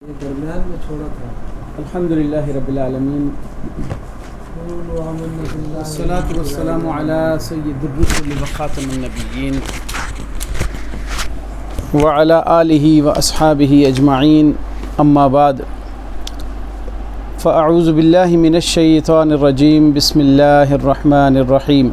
یہ درمیان میں چھوڑا تھا۔ الحمدللہ رب العالمین والصلاة والسلام علی سید الرسل وخاتم النبیین وعلی آلہ واصحابہ اجمعین، اما بعد فاعوذ باللہ من الشیطان الرجیم، بسم اللہ الرحمن الرحیم۔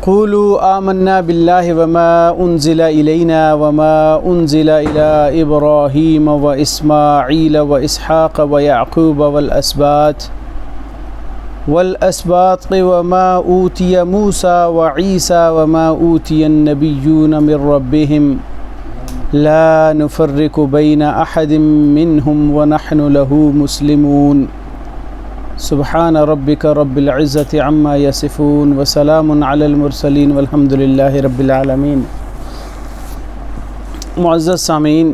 قولوا آمنا بالله وما أنزل إلينا وما أنزل إلى إبراهيم وإسماعيل وإسحاق ويعقوب والأسباط وما أوتي موسى وعيسى وما أوتي النبيون من ربهم لا نفرق بين أحد منهم ونحن له مسلمون سبحان ربک رب العزت عما یصفون وسلام علی المرسلین والحمد للہ رب العالمین۔ معزز سامعین،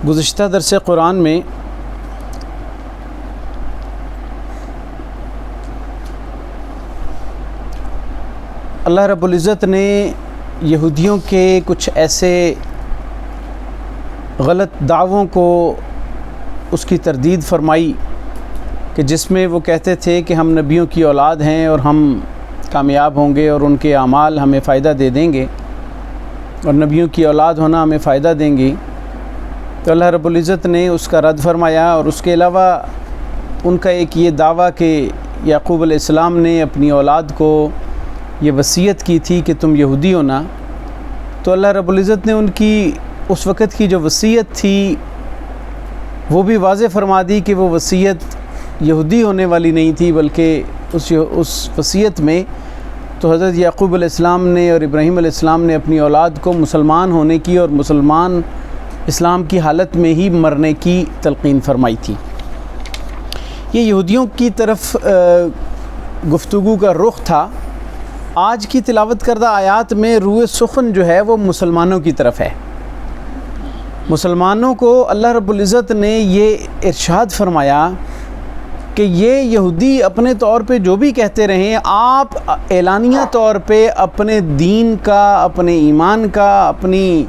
گزشتہ درس قرآن میں اللہ رب العزت نے یہودیوں کے کچھ ایسے غلط دعووں کو اس کی تردید فرمائی کہ جس میں وہ کہتے تھے کہ ہم نبیوں کی اولاد ہیں اور ہم کامیاب ہوں گے اور ان کے اعمال ہمیں فائدہ دے دیں گے اور نبیوں کی اولاد ہونا ہمیں فائدہ دیں گی۔ تو اللہ رب العزت نے اس کا رد فرمایا، اور اس کے علاوہ ان کا ایک یہ دعویٰ کہ یعقوب علیہ السلام نے اپنی اولاد کو یہ وصیت کی تھی کہ تم یہودی ہونا، تو اللہ رب العزت نے ان کی اس وقت کی جو وصیت تھی وہ بھی واضح فرما دی کہ وہ وصیت یہودی ہونے والی نہیں تھی، بلکہ اس وصیت میں تو حضرت یعقوب علیہ السلام نے اور ابراہیم علیہ السلام نے اپنی اولاد کو مسلمان ہونے کی اور مسلمان اسلام کی حالت میں ہی مرنے کی تلقین فرمائی تھی۔ یہ یہودیوں کی طرف گفتگو کا رخ تھا۔ آج کی تلاوت کردہ آیات میں روئے سخن جو ہے وہ مسلمانوں کی طرف ہے۔ مسلمانوں کو اللہ رب العزت نے یہ ارشاد فرمایا کہ یہ یہودی اپنے طور پہ جو بھی کہتے رہیں، آپ اعلانیہ طور پہ اپنے دین کا، اپنے ایمان کا، اپنی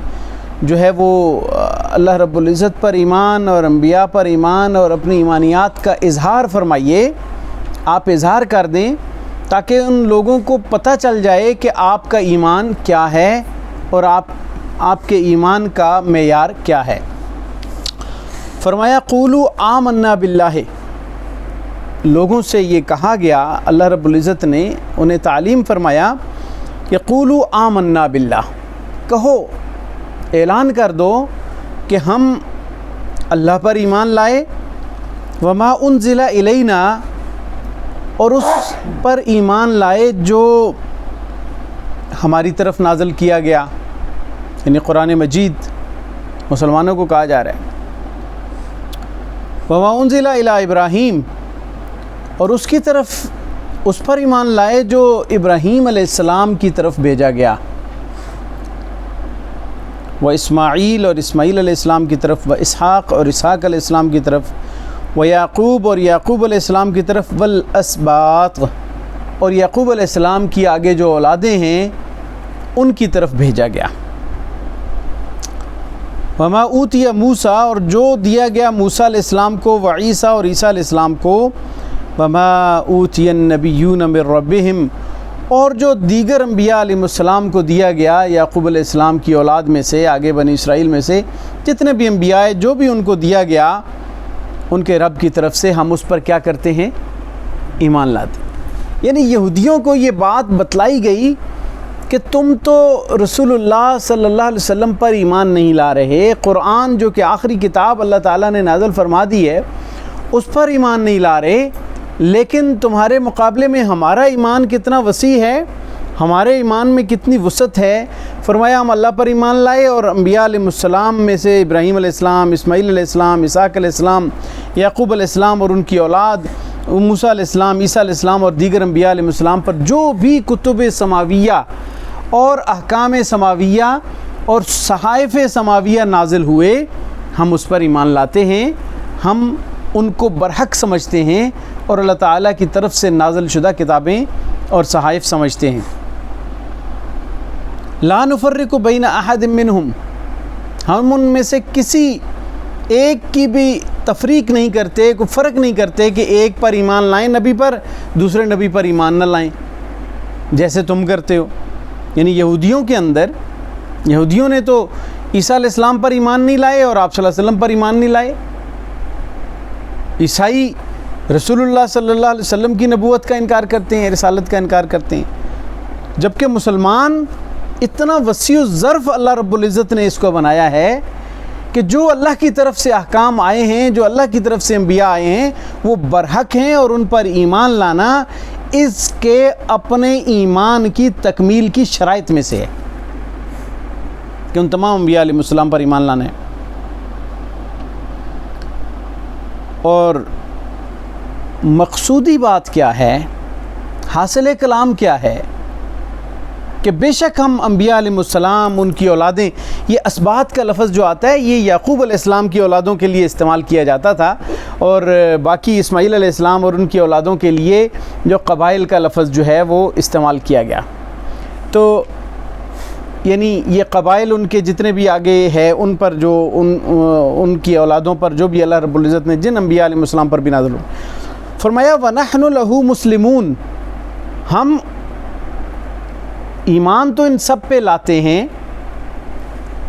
جو ہے وہ اللہ رب العزت پر ایمان اور انبیاء پر ایمان اور اپنی ایمانیات کا اظہار فرمائیے، آپ اظہار کر دیں تاکہ ان لوگوں کو پتہ چل جائے کہ آپ کا ایمان کیا ہے اور آپ کے ایمان کا معیار کیا ہے۔ فرمایا قولوا آمنا باللہ، لوگوں سے یہ کہا گیا، اللہ رب العزت نے انہیں تعلیم فرمایا کہ قولوا آمنا باللہ، کہو، اعلان کر دو کہ ہم اللہ پر ایمان لائے، وما انزل الینا، اور اس پر ایمان لائے جو ہماری طرف نازل کیا گیا، یعنی قرآن مجید مسلمانوں کو کہا جا رہا ہے۔ وما انزل الی ابراہیم، اور اس کی طرف اس پر ایمان لائے جو ابراہیم علیہ السلام کی طرف بھیجا گیا، و اسماعیل، اور اسماعیل علیہ السلام کی طرف، و اسحاق، اور اسحاق علیہ السلام کی طرف، و یعقوب، اور یعقوب علیہ السلام کی طرف، والاسباط، اور یعقوب علیہ السلام کی آگے جو اولادیں ہیں ان کی طرف بھیجا گیا۔ وما اوتی موسیٰ، اور جو دیا گیا موسیٰ علیہ السلام کو، وعیسیٰ، اور عیسیٰ علیہ السلام کو، وما اوتی النبیون من ربہم، اور جو دیگر انبیاء علیہ السلام کو دیا گیا یعقوب علیہ السلام کی اولاد میں سے، آگے بنی اسرائیل میں سے جتنے بھی انبیاء ہیں، جو بھی ان کو دیا گیا ان کے رب کی طرف سے، ہم اس پر کیا کرتے ہیں؟ ایمان لاتے ہیں۔ یعنی یہودیوں کو یہ بات بتلائی گئی کہ تم تو رسول اللہ صلی اللہ علیہ وسلم پر ایمان نہیں لا رہے، قرآن جو کہ آخری کتاب اللہ تعالیٰ نے نازل فرما دی ہے اس پر ایمان نہیں لا رہے، لیکن تمہارے مقابلے میں ہمارا ایمان کتنا وسیع ہے، ہمارے ایمان میں کتنی وسعت ہے۔ فرمایا ہم اللہ پر ایمان لائے اور انبیاء علیہ السلام میں سے ابراہیم علیہ السلام، اسماعیل علیہ السلام، اسحاق علیہ السلام، یعقوب علیہ السلام اور ان کی اولاد، موسیٰ علیہ السلام، عیسیٰ علیہ السلام اور دیگر انبیاء علیہ السلام پر جو بھی کتب سماویہ اور احکام سماویہ اور صحائف سماویہ نازل ہوئے، ہم اس پر ایمان لاتے ہیں، ہم ان کو برحق سمجھتے ہیں اور اللہ تعالیٰ کی طرف سے نازل شدہ کتابیں اور صحائف سمجھتے ہیں۔ لا نفرق بین احد منہم، ہم ان میں سے کسی ایک کی بھی تفریق نہیں کرتے، کوئی فرق نہیں کرتے کہ ایک پر ایمان لائیں نبی پر، دوسرے نبی پر ایمان نہ لائیں جیسے تم کرتے ہو۔ یعنی یہودیوں کے اندر، یہودیوں نے تو عیسیٰ علیہ السلام پر ایمان نہیں لائے اور آپ صلی اللہ علیہ وسلم پر ایمان نہیں لائے۔ عیسائی رسول اللہ صلی اللہ علیہ وسلم کی نبوت کا انکار کرتے ہیں، رسالت کا انکار کرتے ہیں، جبکہ مسلمان اتنا وسیع الظرف اللہ رب العزت نے اس کو بنایا ہے کہ جو اللہ کی طرف سے احکام آئے ہیں، جو اللہ کی طرف سے انبیاء آئے ہیں، وہ برحق ہیں، اور ان پر ایمان لانا اس کے اپنے ایمان کی تکمیل کی شرائط میں سے ہے کہ ان تمام انبیاء علیہ السلام پر ایمان لانا ہے۔ اور مقصودی بات کیا ہے، حاصل کلام کیا ہے کہ بے شک ہم انبیاء علیہ السلام، ان کی اولادیں، یہ اسباط کا لفظ جو آتا ہے یہ یعقوب علیہ السلام کی اولادوں کے لیے استعمال کیا جاتا تھا، اور باقی اسماعیل علیہ السلام اور ان کی اولادوں کے لیے جو قبائل کا لفظ جو ہے وہ استعمال کیا گیا۔ تو یعنی یہ قبائل ان کے جتنے بھی آگے ہے ان پر جو ان کی اولادوں پر جو بھی اللہ رب العزت نے جن انبیاء علیہ السلام پر بھی نازل ہوئے، فرمایا وَنَحْنُ لَهُ مُسْلِمُونَ، ہم ایمان تو ان سب پہ لاتے ہیں،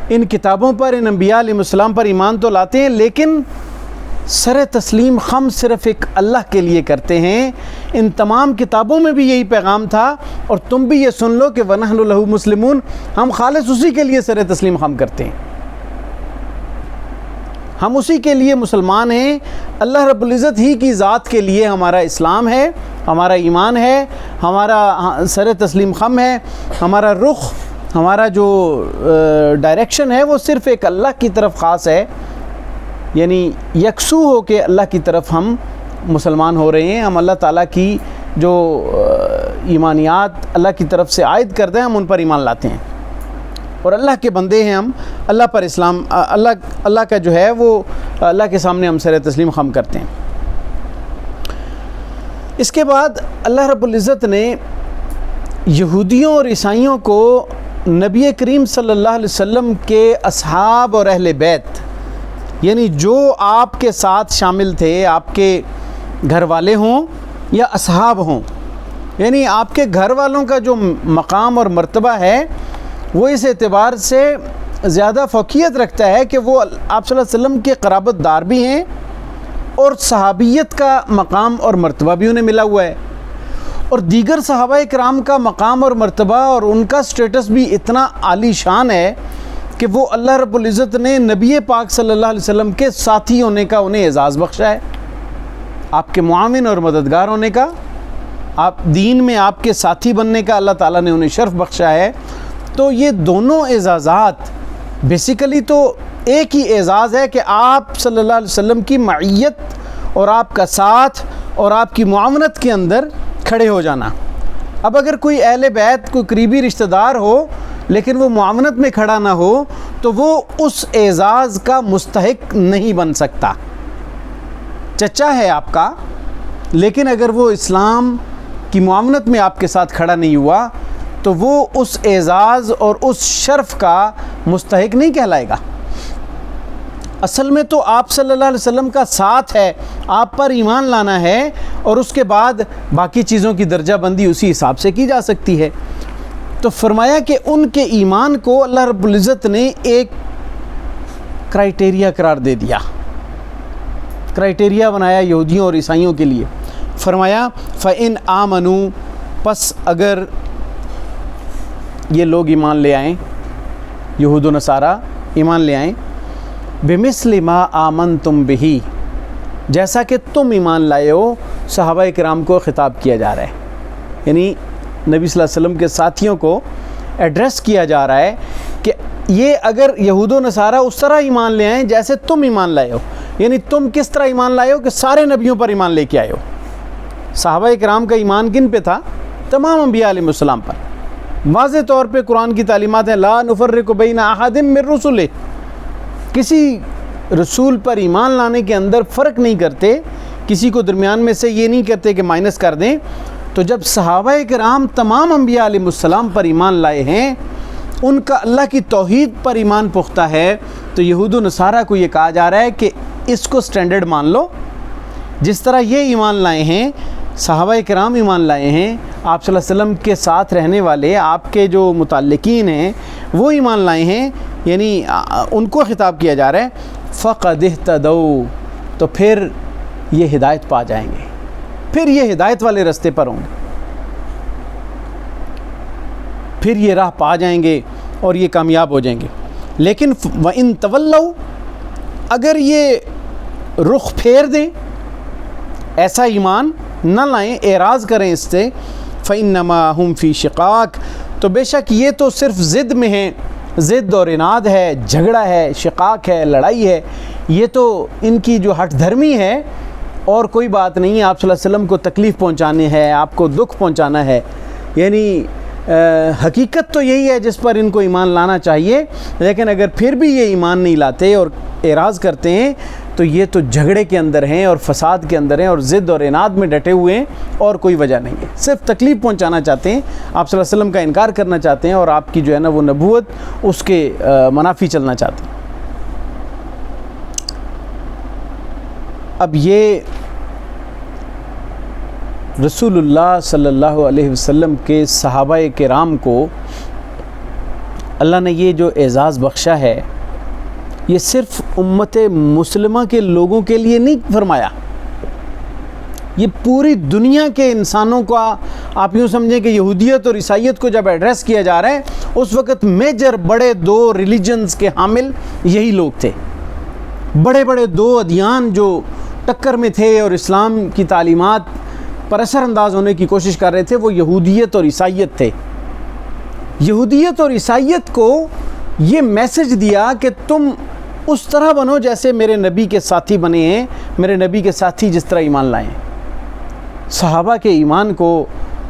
ان کتابوں پر، ان انبیاء علیہ السلام پر ایمان تو لاتے ہیں، لیکن سر تسلیم خم صرف ایک اللہ کے لیے کرتے ہیں۔ ان تمام کتابوں میں بھی یہی پیغام تھا، اور تم بھی یہ سن لو کہ وَنَحْنُ لَهُ مُسْلِمُونَ، ہم خالص اسی کے لیے سر تسلیم خم کرتے ہیں، ہم اسی کے لیے مسلمان ہیں۔ اللہ رب العزت ہی کی ذات کے لیے ہمارا اسلام ہے، ہمارا ایمان ہے، ہمارا سر تسلیم خم ہے، ہمارا رخ، ہمارا جو ڈائریکشن ہے وہ صرف ایک اللہ کی طرف خاص ہے، یعنی یکسو ہو کے اللہ کی طرف ہم مسلمان ہو رہے ہیں۔ ہم اللہ تعالیٰ کی جو ایمانیات اللہ کی طرف سے عائد کرتے ہیں ہم ان پر ایمان لاتے ہیں، اور اللہ کے بندے ہیں ہم، اللہ پر اسلام، اللہ کا جو ہے وہ اللہ کے سامنے ہم سر تسلیم خم کرتے ہیں۔ اس کے بعد اللہ رب العزت نے یہودیوں اور عیسائیوں کو نبی کریم صلی اللہ علیہ وسلم کے اصحاب اور اہل بیت، یعنی جو آپ کے ساتھ شامل تھے، آپ کے گھر والے ہوں یا اصحاب ہوں، یعنی آپ کے گھر والوں کا جو مقام اور مرتبہ ہے وہ اس اعتبار سے زیادہ فوقیت رکھتا ہے کہ وہ آپ صلی اللہ علیہ وسلم کے قرابت دار بھی ہیں، اور صحابیت کا مقام اور مرتبہ بھی انہیں ملا ہوا ہے، اور دیگر صحابہ کرام کا مقام اور مرتبہ اور ان کا سٹیٹس بھی اتنا عالی شان ہے کہ وہ اللہ رب العزت نے نبی پاک صلی اللہ علیہ وسلم کے ساتھی ہونے کا انہیں اعزاز بخشا ہے، آپ کے معاون اور مددگار ہونے کا، آپ دین میں آپ کے ساتھی بننے کا اللہ تعالیٰ نے انہیں شرف بخشا ہے۔ تو یہ دونوں اعزازات بیسیکلی تو ایک ہی اعزاز ہے کہ آپ صلی اللہ علیہ وسلم کی معیت اور آپ کا ساتھ اور آپ کی معاونت کے اندر کھڑے ہو جانا۔ اب اگر کوئی اہل بیت، کوئی قریبی رشتہ دار ہو لیکن وہ معاونت میں کھڑا نہ ہو تو وہ اس اعزاز کا مستحق نہیں بن سکتا۔ چچا ہے آپ کا، لیکن اگر وہ اسلام کی معاونت میں آپ کے ساتھ کھڑا نہیں ہوا تو وہ اس اعزاز اور اس شرف کا مستحق نہیں کہلائے گا۔ اصل میں تو آپ صلی اللہ علیہ وسلم کا ساتھ ہے، آپ پر ایمان لانا ہے، اور اس کے بعد باقی چیزوں کی درجہ بندی اسی حساب سے کی جا سکتی ہے۔ تو فرمایا کہ ان کے ایمان کو اللہ رب العزت نے ایک کرائٹیریا قرار دے دیا، کرائٹیریا بنایا یہودیوں اور عیسائیوں کے لیے۔ فرمایا فَإِنْ آمَنُوا، پس اگر یہ لوگ ایمان لے آئیں، یہود و نصارہ ایمان لے آئیں، بِمِثْلِ مَا آمَنْتُمْ بِهِ، جیسا کہ تم ایمان لائے ہو۔ صحابہ کرام کو خطاب کیا جا رہا ہے، یعنی نبی صلی اللہ علیہ وسلم کے ساتھیوں کو ایڈریس کیا جا رہا ہے کہ یہ اگر یہود و نصارہ اس طرح ایمان لے آئیں جیسے تم ایمان لائے ہو، یعنی تم کس طرح ایمان لائے ہو کہ سارے نبیوں پر ایمان لے کے آئے ہو۔ صحابہ کرام کا ایمان کن پہ تھا؟ تمام انبیاء علیہ السلام پر۔ واضح طور پہ قرآن کی تعلیمات ہیں لا نفرق بین احد من رسلہ، کسی رسول پر ایمان لانے کے اندر فرق نہیں کرتے، کسی کو درمیان میں سے یہ نہیں کرتے کہ مائنس کر دیں۔ تو جب صحابہ کرام تمام انبیاء علیہ السلام پر ایمان لائے ہیں ان کا اللہ کی توحید پر ایمان پختہ ہے، تو یہود و نصارہ کو یہ کہا جا رہا ہے کہ اس کو سٹینڈرڈ مان لو، جس طرح یہ ایمان لائے ہیں، صحابہ کرام ایمان لائے ہیں، آپ صلی اللہ علیہ وسلم کے ساتھ رہنے والے آپ کے جو متعلقین ہیں وہ ایمان لائے ہیں، یعنی ان کو خطاب کیا جا رہا ہے، فَقَدِ اهْتَدَوْا، تو پھر یہ ہدایت پا جائیں گے، پھر یہ ہدایت والے رستے پر ہوں گے، پھر یہ راہ پا جائیں گے اور یہ کامیاب ہو جائیں گے۔ لیکن وَإِن تَوَلَّوْا، اگر یہ رخ پھیر دیں، ایسا ایمان نہ لائیں، اعراض کریں اس سے، فَإِنَّمَا هُمْ فِي شِقَاقٍ، تو بے شک یہ تو صرف ضد میں ہیں، ضد اور اناد ہے، جھگڑا ہے، شقاق ہے، لڑائی ہے، یہ تو ان کی جو ہٹ دھرمی ہے اور کوئی بات نہیں ہے۔ آپ صلی اللہ علیہ وسلم کو تکلیف پہنچانی ہے، آپ کو دکھ پہنچانا ہے، یعنی حقیقت تو یہی ہے جس پر ان کو ایمان لانا چاہیے، لیکن اگر پھر بھی یہ ایمان نہیں لاتے اور اعراض کرتے ہیں تو یہ تو جھگڑے کے اندر ہیں اور فساد کے اندر ہیں اور ضد اور اناد میں ڈٹے ہوئے ہیں، اور کوئی وجہ نہیں ہے، صرف تکلیف پہنچانا چاہتے ہیں، آپ صلی اللہ علیہ وسلم کا انکار کرنا چاہتے ہیں اور آپ کی جو ہے نا وہ نبوت اس کے منافی چلنا چاہتے ہیں۔ اب یہ رسول اللہ صلی اللہ علیہ وسلم کے صحابہ کرام کو اللہ نے یہ جو اعزاز بخشا ہے، یہ صرف امت مسلمہ کے لوگوں کے لیے نہیں فرمایا، یہ پوری دنیا کے انسانوں کا، آپ یوں سمجھیں کہ یہودیت اور عیسائیت کو جب ایڈریس کیا جا رہا ہے، اس وقت میجر بڑے دو ریلیجنز کے حامل یہی لوگ تھے، بڑے بڑے دو ادیان جو ٹکر میں تھے اور اسلام کی تعلیمات پر اثر انداز ہونے کی کوشش کر رہے تھے، وہ یہودیت اور عیسائیت تھے۔ یہودیت اور عیسائیت کو یہ میسج دیا کہ تم اس طرح بنو جیسے میرے نبی کے ساتھی بنے ہیں، میرے نبی کے ساتھی جس طرح ایمان لائے ہیں۔ صحابہ کے ایمان کو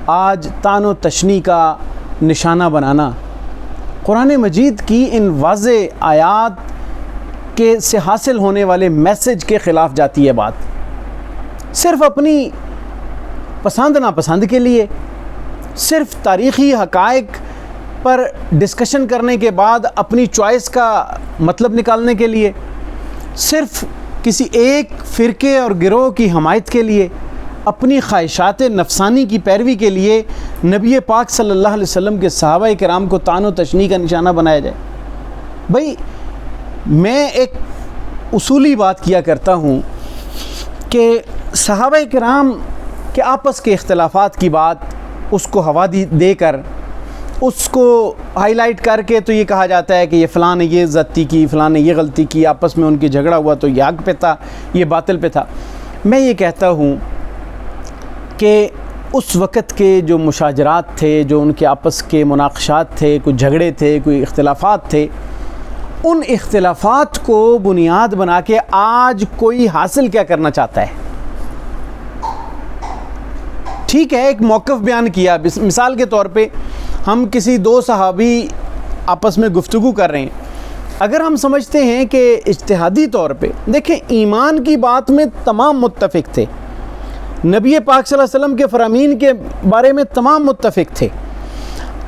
آج طعن و تشنیع کا نشانہ بنانا، قرآن مجید کی ان واضح آیات کے سے حاصل ہونے والے میسج کے خلاف جاتی ہے بات، صرف اپنی پسند ناپسند کے لیے، صرف تاریخی حقائق پر ڈسکشن کرنے کے بعد اپنی چوائس کا مطلب نکالنے کے لیے، صرف کسی ایک فرقے اور گروہ کی حمایت کے لیے، اپنی خواہشات نفسانی کی پیروی کے لیے نبی پاک صلی اللہ علیہ وسلم کے صحابہ کرام کو طعن و تشنیع کا نشانہ بنایا جائے۔ بھائی میں ایک اصولی بات کیا کرتا ہوں کہ صحابہ کرام کہ آپس کے اختلافات کی بات اس کو ہوا دے کر، اس کو ہائی لائٹ کر کے تو یہ کہا جاتا ہے کہ یہ فلاں نے یہ زیادتی کی، فلاں نے یہ غلطی کی، آپس میں ان کی جھگڑا ہوا تو یہ حق پہ تھا، یہ باطل پہ تھا۔ میں یہ کہتا ہوں کہ اس وقت کے جو مشاجرات تھے، جو ان کے آپس کے مناقشات تھے، کوئی جھگڑے تھے، کوئی اختلافات تھے، ان اختلافات کو بنیاد بنا کے آج کوئی حاصل کیا کرنا چاہتا ہے؟ ٹھیک ہے، ایک موقف بیان کیا، مثال کے طور پہ ہم کسی دو صحابی آپس میں گفتگو کر رہے ہیں، اگر ہم سمجھتے ہیں کہ اجتہادی طور پہ، دیکھیں ایمان کی بات میں تمام متفق تھے، نبی پاک صلی اللہ علیہ وسلم کے فرامین کے بارے میں تمام متفق تھے،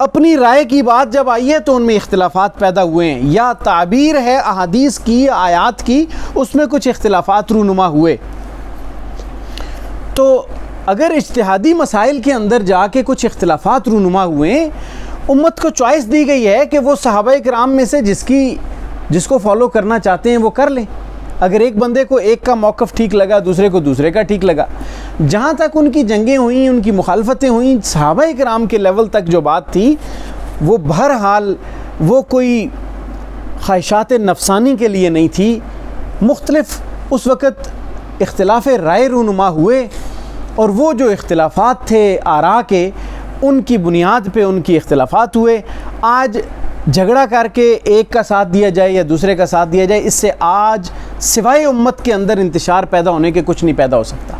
اپنی رائے کی بات جب آئی ہے تو ان میں اختلافات پیدا ہوئے ہیں، یا تعبیر ہے احادیث کی، آیات کی، اس میں کچھ اختلافات رونما ہوئے۔ تو اگر اجتہادی مسائل کے اندر جا کے کچھ اختلافات رونما ہوئے ہیں، امت کو چوائس دی گئی ہے کہ وہ صحابہ کرام میں سے جس کو فالو کرنا چاہتے ہیں وہ کر لیں۔ اگر ایک بندے کو ایک کا موقف ٹھیک لگا، دوسرے کو دوسرے کا ٹھیک لگا، جہاں تک ان کی جنگیں ہوئیں، ان کی مخالفتیں ہوئیں، صحابہ کرام کے لیول تک جو بات تھی وہ بہرحال وہ کوئی خواہشات نفسانی کے لیے نہیں تھی، مختلف اس وقت اختلاف رائے رونما ہوئے، اور وہ جو اختلافات تھے آراء کے، ان کی بنیاد پہ ان کی اختلافات ہوئے۔ آج جھگڑا کر کے ایک کا ساتھ دیا جائے یا دوسرے کا ساتھ دیا جائے، اس سے آج سوائے امت کے اندر انتشار پیدا ہونے کے کچھ نہیں پیدا ہو سکتا،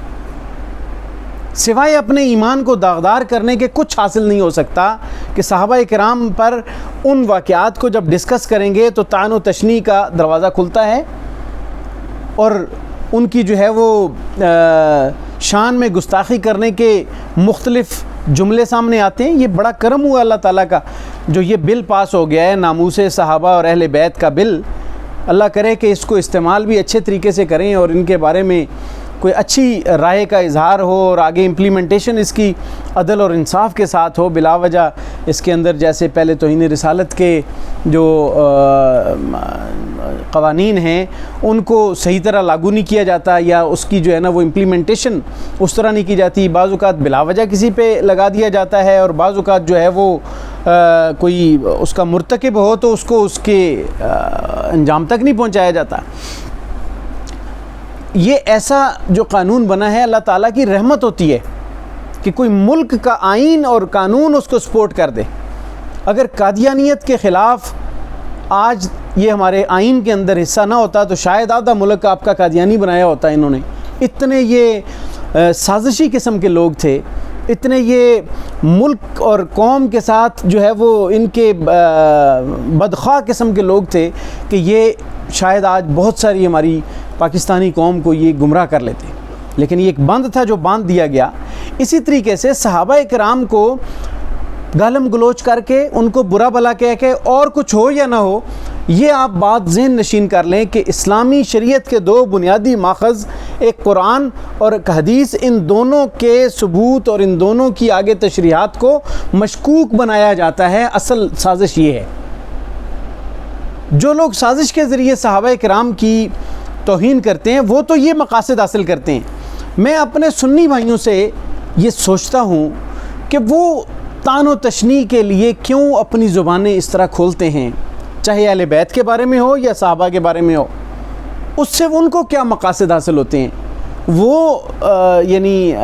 سوائے اپنے ایمان کو داغدار کرنے کے کچھ حاصل نہیں ہو سکتا کہ صحابہ کرام پر ان واقعات کو جب ڈسکس کریں گے تو طعن و تشنیع کا دروازہ کھلتا ہے، اور ان کی جو ہے وہ شان میں گستاخی کرنے کے مختلف جملے سامنے آتے ہیں۔ یہ بڑا کرم ہوا اللہ تعالیٰ کا جو یہ بل پاس ہو گیا ہے ناموس صحابہ اور اہل بیت کا بل، اللہ کرے کہ اس کو استعمال بھی اچھے طریقے سے کریں اور ان کے بارے میں کوئی اچھی رائے کا اظہار ہو اور آگے امپلیمنٹیشن اس کی عدل اور انصاف کے ساتھ ہو. بلا وجہ اس کے اندر جیسے پہلے توہین رسالت کے جو قوانین ہیں ان کو صحیح طرح لاگو نہیں کیا جاتا، یا اس کی جو ہے نا وہ امپلیمنٹیشن اس طرح نہیں کی جاتی. بعض اوقات بلا وجہ کسی پہ لگا دیا جاتا ہے، اور بعض اوقات جو ہے وہ کوئی اس کا مرتکب ہو تو اس کو اس کے انجام تک نہیں پہنچایا جاتا. یہ ایسا جو قانون بنا ہے اللہ تعالیٰ کی رحمت ہوتی ہے کہ کوئی ملک کا آئین اور قانون اس کو سپورٹ کر دے. اگر قادیانیت کے خلاف آج یہ ہمارے آئین کے اندر حصہ نہ ہوتا تو شاید آدھا ملک آپ کا قادیانی بنایا ہوتا. انہوں نے اتنے یہ سازشی قسم کے لوگ تھے، اتنے یہ ملک اور قوم کے ساتھ جو ہے وہ ان کے بدخواہ قسم کے لوگ تھے کہ یہ شاید آج بہت ساری ہماری پاکستانی قوم کو یہ گمراہ کر لیتے. لیکن یہ ایک بند تھا جو باندھ دیا گیا. اسی طریقے سے صحابہ کرام کو گالم گلوچ کر کے، ان کو برا بھلا کہہ کے، اور کچھ ہو یا نہ ہو، یہ آپ بات ذہن نشین کر لیں کہ اسلامی شریعت کے دو بنیادی ماخذ، ایک قرآن اور ایک حدیث، ان دونوں کے ثبوت اور ان دونوں کی آگے تشریحات کو مشکوک بنایا جاتا ہے. اصل سازش یہ ہے. جو لوگ سازش کے ذریعے صحابہ کرام کی توہین کرتے ہیں وہ تو یہ مقاصد حاصل کرتے ہیں. میں اپنے سنی بھائیوں سے یہ سوچتا ہوں کہ وہ طعن و تشنیع کے لیے کیوں اپنی زبانیں اس طرح کھولتے ہیں، چاہے اہل بیت کے بارے میں ہو یا صحابہ کے بارے میں ہو. اس سے ان کو کیا مقاصد حاصل ہوتے ہیں؟ وہ یعنی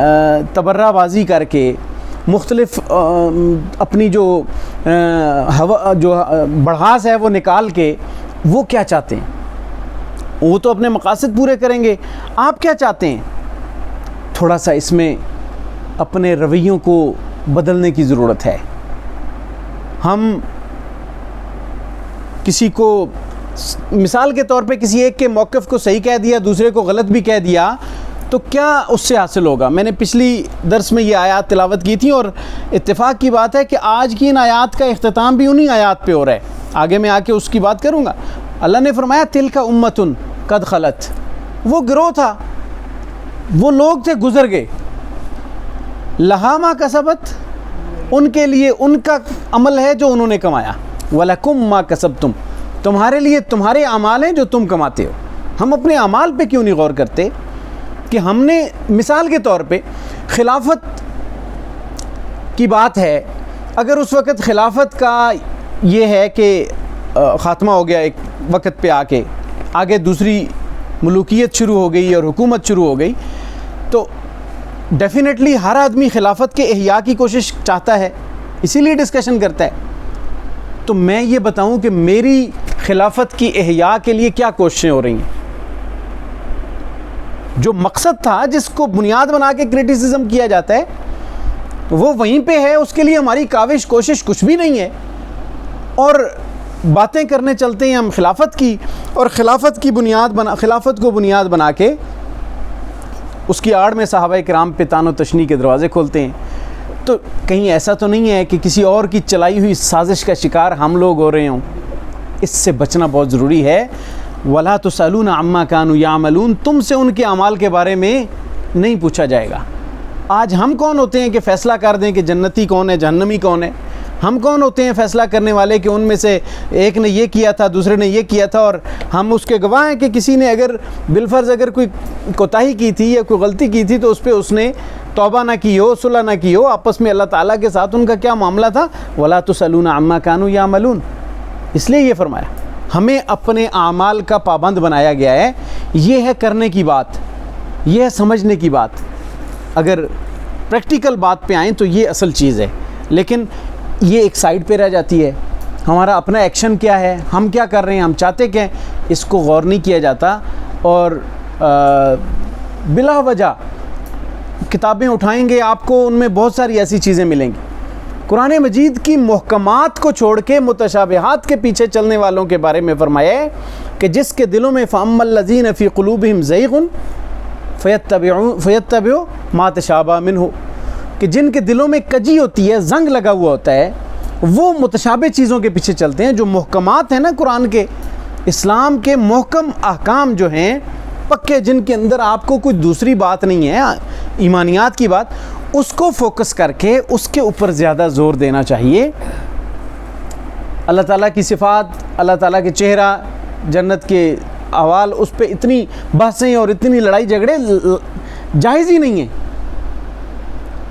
تبرہ بازی کر کے مختلف اپنی جو بڑھاس ہے وہ نکال کے وہ کیا چاہتے ہیں؟ وہ تو اپنے مقاصد پورے کریں گے. آپ کیا چاہتے ہیں؟ تھوڑا سا اس میں اپنے رویوں کو بدلنے کی ضرورت ہے. ہم کسی کو مثال کے طور پہ کسی ایک کے موقف کو صحیح کہہ دیا، دوسرے کو غلط بھی کہہ دیا، تو کیا اس سے حاصل ہوگا؟ میں نے پچھلی درس میں یہ آیات تلاوت کی تھی، اور اتفاق کی بات ہے کہ آج کی ان آیات کا اختتام بھی انہی آیات پہ ہو رہا ہے. آگے میں آ کے اس کی بات کروں گا. اللہ نے فرمایا تلک امتن قد خلت، وہ گروہ تھا، وہ لوگ تھے گزر گئے، لہا ما کسبت، ان کے لیے ان کا عمل ہے جو انہوں نے کمایا، ولکم ما کسبتم، تمہارے لیے تمہارے اعمال ہیں جو تم کماتے ہو. ہم اپنے اعمال پہ کیوں نہیں غور کرتے کہ ہم نے مثال کے طور پہ خلافت کی بات ہے، اگر اس وقت خلافت کا یہ ہے کہ خاتمہ ہو گیا ایک وقت پہ آ کے، آگے دوسری ملوکیت شروع ہو گئی اور حکومت شروع ہو گئی، تو ڈیفینیٹلی ہر آدمی خلافت کے احیاء کی کوشش چاہتا ہے، اسی لیے ڈسکشن کرتا ہے. تو میں یہ بتاؤں کہ میری خلافت کی احیاء کے لیے کیا کوششیں ہو رہی ہیں. جو مقصد تھا جس کو بنیاد بنا کے کرٹیسزم کیا جاتا ہے وہ وہیں پہ ہے، اس کے لیے ہماری کاوش کوشش کچھ بھی نہیں ہے، اور باتیں کرنے چلتے ہیں ہم خلافت کی، اور خلافت کو بنیاد بنا کے اس کی آڑ میں صحابہ کرام پہ طعن و تشنیع کے دروازے کھولتے ہیں. تو کہیں ایسا تو نہیں ہے کہ کسی اور کی چلائی ہوئی سازش کا شکار ہم لوگ ہو رہے ہوں؟ اس سے بچنا بہت ضروری ہے. وَلَا تُسْأَلُونَ عَمَّا كَانُوا يَعْمَلُونَ، تم سے ان کے اعمال کے بارے میں نہیں پوچھا جائے گا. آج ہم کون ہوتے ہیں کہ فیصلہ کر دیں کہ جنتی کون ہے جہنمی کون ہے؟ ہم کون ہوتے ہیں فیصلہ کرنے والے کہ ان میں سے ایک نے یہ کیا تھا دوسرے نے یہ کیا تھا، اور ہم اس کے گواہ ہیں کہ کسی نے اگر بالفرض اگر کوئی کوتاہی کی تھی یا کوئی غلطی کی تھی تو اس پہ اس نے توبہ نہ کی ہو، صلح نہ کی ہو آپس میں، اللہ تعالیٰ کے ساتھ ان کا کیا معاملہ تھا؟ وَلَا تُسْأَلُونَ عَمَّا كَانُوا يَعْمَلُونَ. اس لیے یہ فرمایا ہمیں اپنے اعمال کا پابند بنایا گیا ہے. یہ ہے کرنے کی بات، یہ ہے سمجھنے کی بات. اگر پریکٹیکل بات پہ آئیں تو یہ اصل چیز ہے، لیکن یہ ایک سائیڈ پہ رہ جاتی ہے. ہمارا اپنا ایکشن کیا ہے، ہم کیا کر رہے ہیں، ہم چاہتے کیا ہیں، اس کو غور نہیں کیا جاتا. اور بلا وجہ کتابیں اٹھائیں گے آپ کو ان میں بہت ساری ایسی چیزیں ملیں گی. قرآن مجید کی محکمات کو چھوڑ کے متشابہات کے پیچھے چلنے والوں کے بارے میں فرمایا ہے کہ جس کے دلوں میں فَأَمَّا الَّذِينَ فِي قُلُوبِهِمْ زَيْغٌ فَيَتَّبِعُوا مَا تَشَابَهَ مِنْهُ، کہ جن کے دلوں میں کجی ہوتی ہے، زنگ لگا ہوا ہوتا ہے، وہ متشابہ چیزوں کے پیچھے چلتے ہیں. جو محکمات ہیں نا قرآن کے، اسلام کے محکم احکام جو ہیں پکے، جن کے اندر آپ کو کوئی دوسری بات نہیں ہے، ایمانیات کی بات، اس کو فوکس کر کے اس کے اوپر زیادہ زور دینا چاہیے. اللہ تعالیٰ کی صفات، اللہ تعالیٰ کے چہرہ، جنت کے احوال، اس پہ اتنی بحثیں اور اتنی لڑائی جھگڑے جائز ہی نہیں ہیں.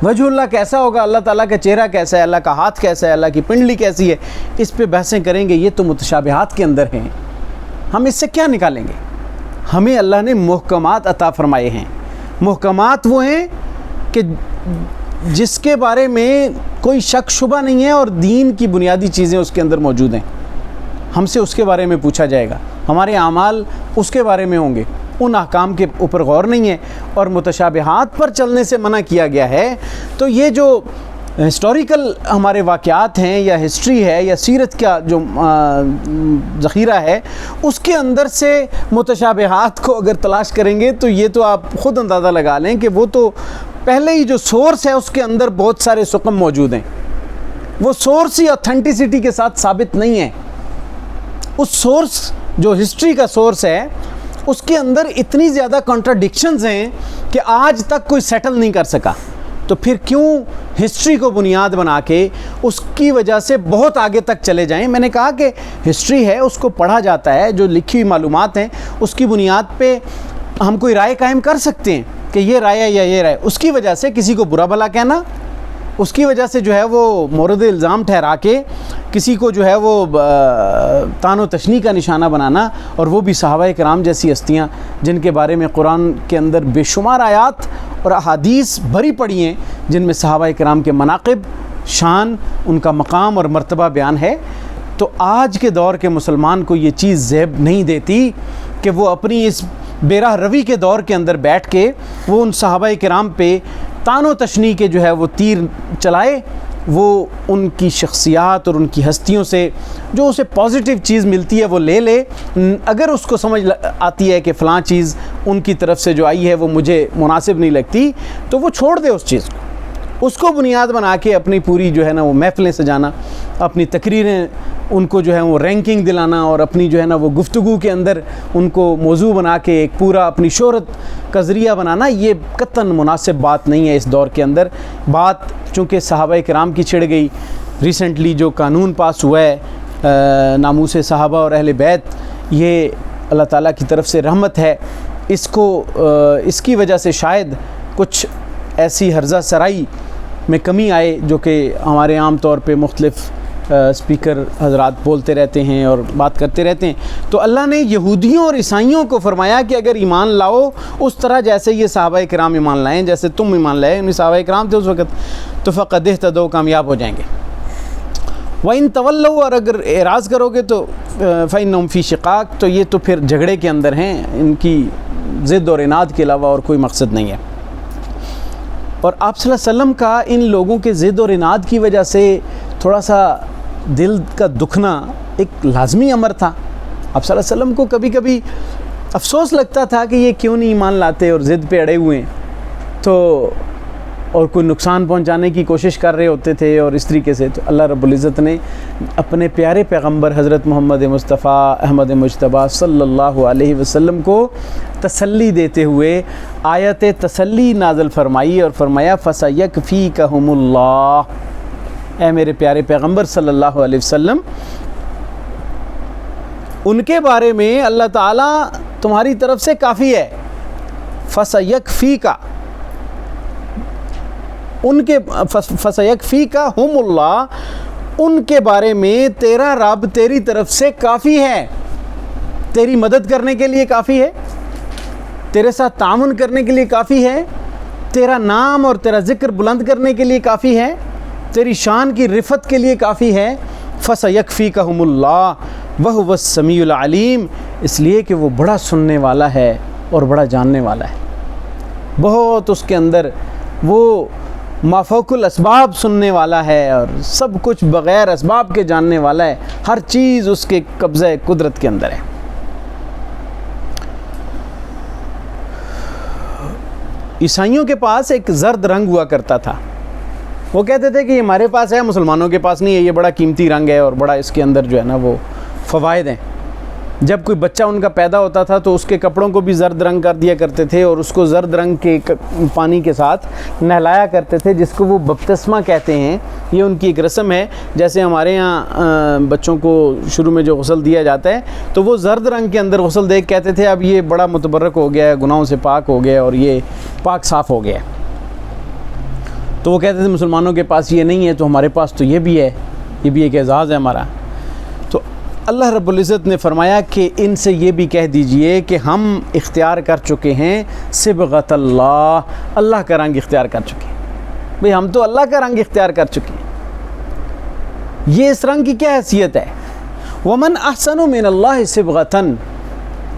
وجہ اللہ کیسا ہوگا، اللہ تعالیٰ کا چہرہ کیسا ہے، اللہ کا ہاتھ کیسا ہے، اللہ کی پنڈلی کیسی ہے، اس پہ بحثیں کریں گے، یہ تو متشابہات کے اندر ہیں. ہم اس سے کیا نکالیں گے؟ ہمیں اللہ نے محکمات عطا فرمائے ہیں. محکمات وہ ہیں کہ جس کے بارے میں کوئی شک شبہ نہیں ہے اور دین کی بنیادی چیزیں اس کے اندر موجود ہیں. ہم سے اس کے بارے میں پوچھا جائے گا، ہمارے اعمال اس کے بارے میں ہوں گے. ان احکام کے اوپر غور نہیں ہے اور متشابہات پر چلنے سے منع کیا گیا ہے. تو یہ جو ہسٹوریکل ہمارے واقعات ہیں یا ہسٹری ہے یا سیرت کا جو ذخیرہ ہے، اس کے اندر سے متشابہات کو اگر تلاش کریں گے تو یہ تو آپ خود اندازہ لگا لیں کہ وہ تو پہلے ہی جو سورس ہے اس کے اندر بہت سارے سقم موجود ہیں. وہ سورس ہی اوتھینٹسٹی کے ساتھ ثابت نہیں ہے. اس سورس جو ہسٹری کا سورس ہے اس کے اندر اتنی زیادہ کنٹراڈکشنز ہیں کہ آج تک کوئی سیٹل نہیں کر سکا. تو پھر کیوں ہسٹری کو بنیاد بنا کے اس کی وجہ سے بہت آگے تک چلے جائیں؟ میں نے کہا کہ ہسٹری ہے، اس کو پڑھا جاتا ہے، جو لکھی ہوئی معلومات ہیں اس کی بنیاد پہ ہم کوئی رائے قائم کر سکتے ہیں کہ یہ رائے ہے یا یہ رائے. اس کی وجہ سے کسی کو برا بھلا کہنا، اس کی وجہ سے جو ہے وہ مورد الزام ٹھہرا کے کسی کو جو ہے وہ طعن و تشنیع کا نشانہ بنانا، اور وہ بھی صحابہ کرام جیسی ہستیاں جن کے بارے میں قرآن کے اندر بے شمار آیات اور احادیث بھری پڑی ہیں جن میں صحابہ کرام کے مناقب، شان، ان کا مقام اور مرتبہ بیان ہے. تو آج کے دور کے مسلمان کو یہ چیز زیب نہیں دیتی کہ وہ اپنی اس بے راہ روی کے دور کے اندر بیٹھ کے وہ ان صحابہ کرام پہ طعن و تشنیع کے جو ہے وہ تیر چلائے. وہ ان کی شخصیات اور ان کی ہستیوں سے جو اسے پازیٹیو چیز ملتی ہے وہ لے لے. اگر اس کو سمجھ آتی ہے کہ فلاں چیز ان کی طرف سے جو آئی ہے وہ مجھے مناسب نہیں لگتی تو وہ چھوڑ دے اس چیز کو. اس کو بنیاد بنا کے اپنی پوری جو ہے نا وہ محفلیں سجانا، اپنی تقریریں ان کو جو ہے وہ رینکنگ دلانا، اور اپنی جو ہے نا وہ گفتگو کے اندر ان کو موضوع بنا کے ایک پورا اپنی شہرت کا ذریعہ بنانا، یہ قطعاً مناسب بات نہیں ہے اس دور کے اندر. بات چونکہ صحابہ کرام کی چھڑ گئی. ریسنٹلی جو قانون پاس ہوا ہے ناموس صحابہ اور اہل بیت، یہ اللہ تعالیٰ کی طرف سے رحمت ہے. اس کی وجہ سے شاید کچھ ایسی ہرزہ سرائی میں کمی آئے جو کہ ہمارے عام طور پہ مختلف اسپیکر حضرات بولتے رہتے ہیں اور بات کرتے رہتے ہیں. تو اللہ نے یہودیوں اور عیسائیوں کو فرمایا کہ اگر ایمان لاؤ اس طرح جیسے یہ صحابہ کرام ایمان لائیں، جیسے تم ایمان لائے، انہیں صحابہ کرام تھے اس وقت، تو فقد اہتدوا، کامیاب ہو جائیں گے. وَإِن تَوَلَّوْا، اور اگر اعراض کرو گے تو فَإِنَّهُمْ فِي شِقَاقٍ، تو یہ تو پھر جھگڑے کے اندر ہیں، ان کی ضد اور عناد کے علاوہ اور کوئی مقصد نہیں ہے. اور آپ صلی اللہ علیہ وسلم کا ان لوگوں کے ضد اور عناد کی وجہ سے تھوڑا سا دل کا دکھنا ایک لازمی امر تھا. آپ صلی اللہ علیہ وسلم کو کبھی کبھی افسوس لگتا تھا کہ یہ کیوں نہیں ایمان لاتے اور ضد پہ اڑے ہوئے ہیں، تو اور کوئی نقصان پہنچانے کی کوشش کر رہے ہوتے تھے اور اس طریقے سے. تو اللہ رب العزت نے اپنے پیارے پیغمبر حضرت محمد مصطفیٰ احمد مجتبیٰ صلی اللہ علیہ وسلم کو تسلی دیتے ہوئے آیت تسلی نازل فرمائی اور فرمایا فَسَيَكْفِيكَهُمُ اللَّهُ، اے میرے پیارے پیغمبر صلی اللہ علیہ وسلم، ان کے بارے میں اللہ تعالیٰ تمہاری طرف سے کافی ہے. فَسَيَكْفِيكَ، ان کے فَسَيَكْفِيكَهُمُ اللَّهُ، ان کے بارے میں تیرا رب تیری طرف سے کافی ہے، تیری مدد کرنے کے لیے کافی ہے، تیرے ساتھ تعاون کرنے کے لیے کافی ہے، تیرا نام اور تیرا ذکر بلند کرنے کے لیے کافی ہے، تیری شان کی رفعت کے لیے کافی ہے. فَسَيَكْفِيكَهُمُ اللَّهُ وَهُوَ السَّمِيعُ الْعَلِيمُ، اس لیے کہ وہ بڑا سننے والا ہے اور بڑا جاننے والا ہے. بہت اس کے اندر وہ مافوق الاسباب سننے والا ہے اور سب کچھ بغیر اسباب کے جاننے والا ہے. ہر چیز اس کے قبضہ قدرت کے اندر ہے. عیسائیوں کے پاس ایک زرد رنگ ہوا کرتا تھا وہ کہتے تھے کہ یہ ہمارے پاس ہے، مسلمانوں کے پاس نہیں ہے، یہ بڑا قیمتی رنگ ہے اور بڑا اس کے اندر جو ہے نا وہ فوائد ہیں۔ جب کوئی بچہ ان کا پیدا ہوتا تھا تو اس کے کپڑوں کو بھی زرد رنگ کر دیا کرتے تھے اور اس کو زرد رنگ کے پانی کے ساتھ نہلایا کرتے تھے، جس کو وہ بپتسمہ کہتے ہیں۔ یہ ان کی ایک رسم ہے، جیسے ہمارے ہاں بچوں کو شروع میں جو غسل دیا جاتا ہے تو وہ زرد رنگ کے اندر غسل دے کہتے تھے اب یہ بڑا متبرک ہو گیا ہے، گناہوں سے پاک ہو گیا اور یہ پاک صاف ہو گیا ہے۔ تو وہ کہتے تھے مسلمانوں کے پاس یہ نہیں ہے تو ہمارے پاس تو یہ بھی ہے، یہ بھی ایک اعزاز ہے ہمارا۔ تو اللہ رب العزت نے فرمایا کہ ان سے یہ بھی کہہ دیجئے کہ ہم اختیار کر چکے ہیں صبغۃ اللہ، اللہ کا رنگ اختیار کر چکے ہیں۔ بھئی ہم تو اللہ کا رنگ اختیار کر چکے ہیں۔ یہ اس رنگ کی کیا حیثیت ہے؟ ومن احسن من اللہ صبغۃ،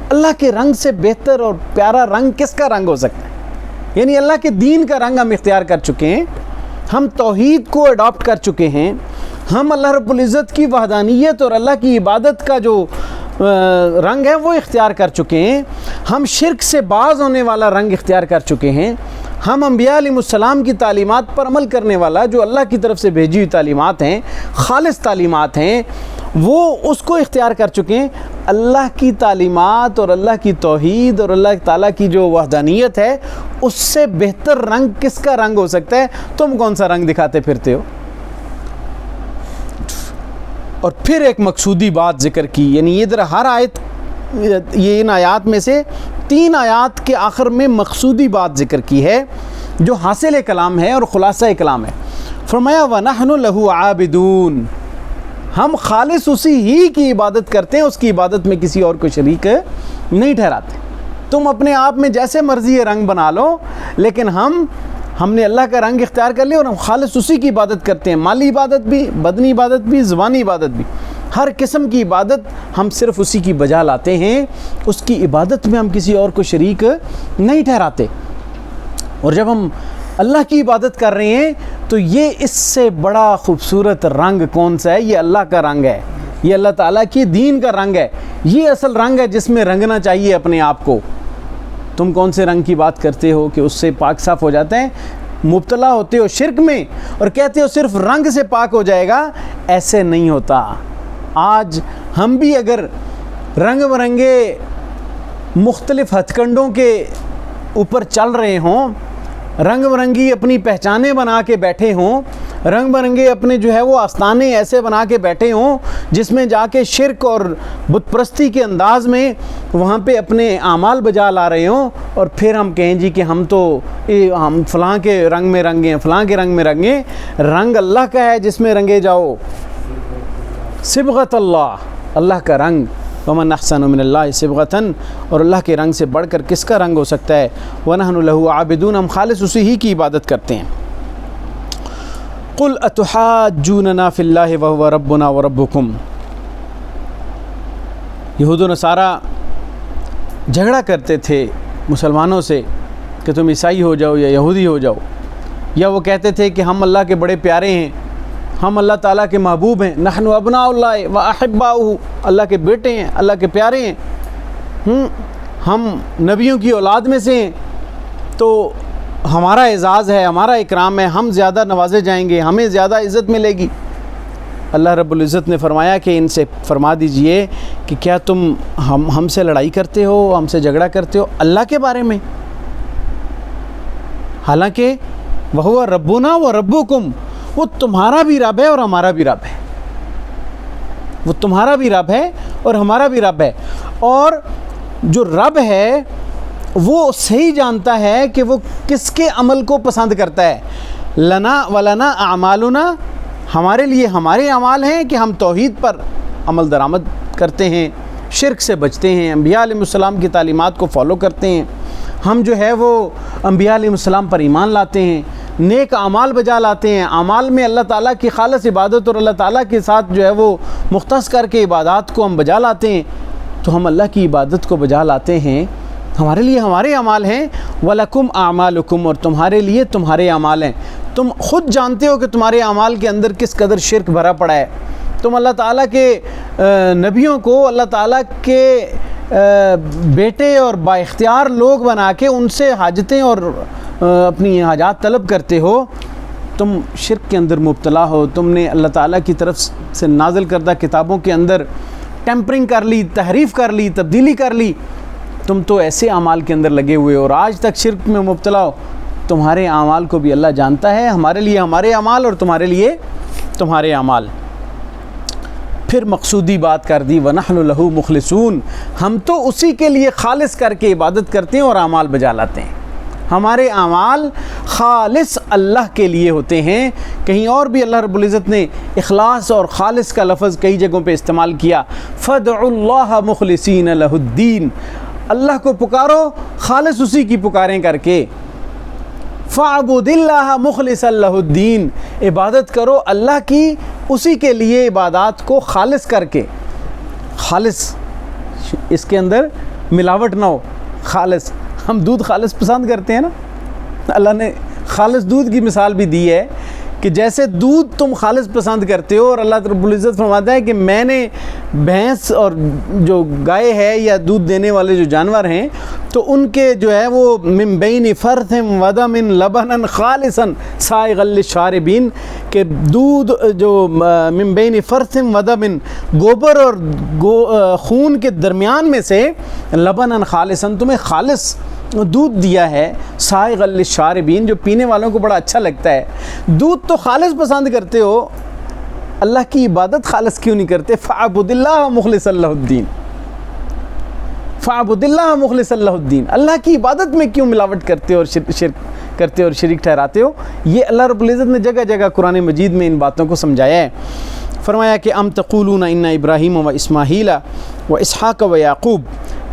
اللہ کے رنگ سے بہتر اور پیارا رنگ کس کا رنگ ہو سکتا ہے؟ یعنی اللہ کے دین کا رنگ ہم اختیار کر چکے ہیں، ہم توحید کو اڈاپٹ کر چکے ہیں، ہم اللہ رب العزت کی وحدانیت اور اللہ کی عبادت کا جو رنگ ہے وہ اختیار کر چکے ہیں، ہم شرک سے باز ہونے والا رنگ اختیار کر چکے ہیں، ہم انبیاء علیہ السلام کی تعلیمات پر عمل کرنے والا جو اللہ کی طرف سے بھیجی ہوئی تعلیمات ہیں، خالص تعلیمات ہیں، وہ اس کو اختیار کر چکے ہیں۔ اللہ کی تعلیمات اور اللہ کی توحید اور اللہ تعالیٰ کی جو وحدانیت ہے اس سے بہتر رنگ کس کا رنگ ہو سکتا ہے؟ تم کون سا رنگ دکھاتے پھرتے ہو؟ اور پھر ایک مقصودی بات ذکر کی، یعنی یہ ذرا ہر آیت، یہ ان آیات میں سے 3 آیات کے آخر میں مقصودی بات ذکر کی ہے جو حاصل کلام ہے اور خلاصہ کلام ہے۔ فرمایا وَنَحْنُ لَهُ عَابِدُونَ، ہم خالص اسی ہی کی عبادت کرتے ہیں، اس کی عبادت میں کسی اور کو شریک نہیں ٹھہراتے۔ تم اپنے آپ میں جیسے مرضی یہ رنگ بنا لو، لیکن ہم نے اللہ کا رنگ اختیار کر لیا اور ہم خالص اسی کی عبادت کرتے ہیں، مالی عبادت بھی، بدنی عبادت بھی، زبانی عبادت بھی، ہر قسم کی عبادت ہم صرف اسی کی بجا لاتے ہیں، اس کی عبادت میں ہم کسی اور کو شریک نہیں ٹھہراتے۔ اور جب ہم اللہ کی عبادت کر رہے ہیں تو یہ اس سے بڑا خوبصورت رنگ کون سا ہے؟ یہ اللہ کا رنگ ہے، یہ اللہ تعالیٰ کی دین کا رنگ ہے، یہ اصل رنگ ہے جس میں رنگنا چاہیے اپنے آپ کو۔ تم کون سے رنگ کی بات کرتے ہو کہ اس سے پاک صاف ہو جاتا ہے؟ مبتلا ہوتے ہو شرک میں اور کہتے ہو صرف رنگ سے پاک ہو جائے گا، ایسے نہیں ہوتا۔ آج ہم بھی اگر رنگ برنگے مختلف ہتھ کنڈوں کے اوپر چل رہے ہوں، رنگ برنگی اپنی پہچانیں بنا کے بیٹھے ہوں، رنگ برنگے اپنے جو ہے وہ آستانے ایسے بنا کے بیٹھے ہوں جس میں جا کے شرک اور بت پرستی کے انداز میں وہاں پہ اپنے اعمال بجا لا رہے ہوں، اور پھر ہم کہیں جی کہ ہم فلاں کے رنگ میں رنگیں، فلاں کے رنگ میں رنگیں۔ رنگ اللہ کا ہے جس میں رنگے جاؤ، صبغۃ اللہ، اللہ کا رنگ۔ ومن احسن من اللہ صبغۃ، اور اللہ کے رنگ سے بڑھ کر کس کا رنگ ہو سکتا ہے؟ وَنَحْنُ لَهُ عَابِدُونَ، ہم خالص اسی ہی کی عبادت کرتے ہیں۔ قُلْ أَتُحَاجُّونَنَا فِي اللَّهِ وَهُوَ رَبُّنَا وَرَبُّكُمْ، یہود و نصارہ جھگڑا کرتے تھے مسلمانوں سے کہ تم عیسائی ہو جاؤ یا یہودی ہو جاؤ، یا وہ کہتے تھے کہ ہم اللہ کے بڑے پیارے ہیں، ہم اللہ تعالیٰ کے محبوب ہیں، نحن ابناء اللہ و احباؤہ، اللہ کے بیٹے ہیں، اللہ کے پیارے ہیں، ہم نبیوں کی اولاد میں سے ہیں، تو ہمارا اعزاز ہے، ہمارا اکرام ہے، ہم زیادہ نوازے جائیں گے، ہمیں زیادہ عزت ملے گی۔ اللہ رب العزت نے فرمایا کہ ان سے فرما دیجئے کہ کیا تم ہم سے لڑائی کرتے ہو، ہم سے جھگڑا کرتے ہو اللہ کے بارے میں، حالانکہ وَهُوَ رَبُّنَا وَرَبُّكُمْ، وہ تمہارا بھی رب ہے اور ہمارا بھی رب ہے، وہ تمہارا بھی رب ہے اور ہمارا بھی رب ہے۔ اور جو رب ہے وہ صحیح جانتا ہے کہ وہ کس کے عمل کو پسند کرتا ہے۔ لنا ولنا اعمالنا، ہمارے لیے ہمارے اعمال ہیں کہ ہم توحید پر عمل درآمد کرتے ہیں، شرک سے بچتے ہیں، انبیاء علیہ السلام کی تعلیمات کو فالو کرتے ہیں، ہم جو ہے وہ انبیاء علیہ السلام پر ایمان لاتے ہیں، نیک اعمال بجا لاتے ہیں، اعمال میں اللہ تعالیٰ کی خالص عبادت اور اللہ تعالیٰ کے ساتھ جو ہے وہ مختص کر کے عبادات کو ہم بجا لاتے ہیں۔ تو ہم اللہ کی عبادت کو بجا لاتے ہیں، ہمارے لیے ہمارے اعمال ہیں، وَلَكُمْ أَعْمَالُكُمْ، اور تمہارے لیے تمہارے اعمال ہیں۔ تم خود جانتے ہو کہ تمہارے اعمال کے اندر کس قدر شرک بھرا پڑا ہے۔ تم اللہ تعالیٰ کے نبیوں کو اللہ تعالیٰ کے بیٹے اور با اختیار لوگ بنا کے ان سے حاجتیں اور اپنی حاجات طلب کرتے ہو، تم شرک کے اندر مبتلا ہو، تم نے اللہ تعالیٰ کی طرف سے نازل کردہ کتابوں کے اندر ٹیمپرنگ کر لی، تحریف کر لی، تبدیلی کر لی، تم تو ایسے اعمال کے اندر لگے ہوئے اور آج تک شرک میں مبتلا ہو، تمہارے اعمال کو بھی اللہ جانتا ہے، ہمارے لیے ہمارے اعمال اور تمہارے لیے تمہارے اعمال۔ پھر مقصودی بات کر دی، وَنَحْنُ لَهُ مُخْلِصُونَ، ہم تو اسی کے لیے خالص کر کے عبادت کرتے ہیں اور اعمال بجا لاتے ہیں، ہمارے اعمال خالص اللہ کے لیے ہوتے ہیں۔ کہیں اور بھی اللہ رب العزت نے اخلاص اور خالص کا لفظ کئی جگہوں پہ استعمال کیا، فَادْعُوا اللَّهَ مُخْلِصِينَ لَهُ الدِّينَ، اللہ کو پکارو خالص اسی کی پکاریں کر کے، فَاعْبُدِ اللَّهَ مُخْلِصًا لَهُ الدِّينَ، عبادت کرو اللہ کی اسی کے لیے عبادات کو خالص کر کے، خالص اس کے اندر ملاوٹ نہ ہو، خالص۔ ہم دودھ خالص پسند کرتے ہیں نا، اللہ نے خالص دودھ کی مثال بھی دی ہے کہ جیسے دودھ تم خالص پسند کرتے ہو، اور اللہ رب العزت فرماتا ہے کہ میں نے بھینس اور جو گائے ہے یا دودھ دینے والے جو جانور ہیں تو ان کے جو ہے وہ من بین فرث ودم لبنا خالصا سائغا للشاربین، کہ دودھ جو من بین فرث ودم، گوبر اور خون کے درمیان میں سے لبنا خالصا، تمہیں خالص دودھ دیا ہے، سائغا للشاربین، جو پینے والوں کو بڑا اچھا لگتا ہے۔ دودھ تو خالص پسند کرتے ہو، اللہ کی عبادت خالص کیوں نہیں کرتے؟ فَاعْبُدِ اللَّهَ مُخْلِصًا لَهُ الدِّينَ، فَاعْبُدِ اللَّهَ مُخْلِصًا لَهُ الدِّينَ، اللہ کی عبادت میں کیوں ملاوٹ کرتے ہو اور شرک کرتے ہو اور شریک ٹھہراتے ہو؟ یہ اللہ رب العزت نے جگہ جگہ قرآن مجید میں ان باتوں کو سمجھایا ہے۔ فرمایا کہ ام تقولون ان ابراہیم و اسماعیل و اسحاق و یعقوب،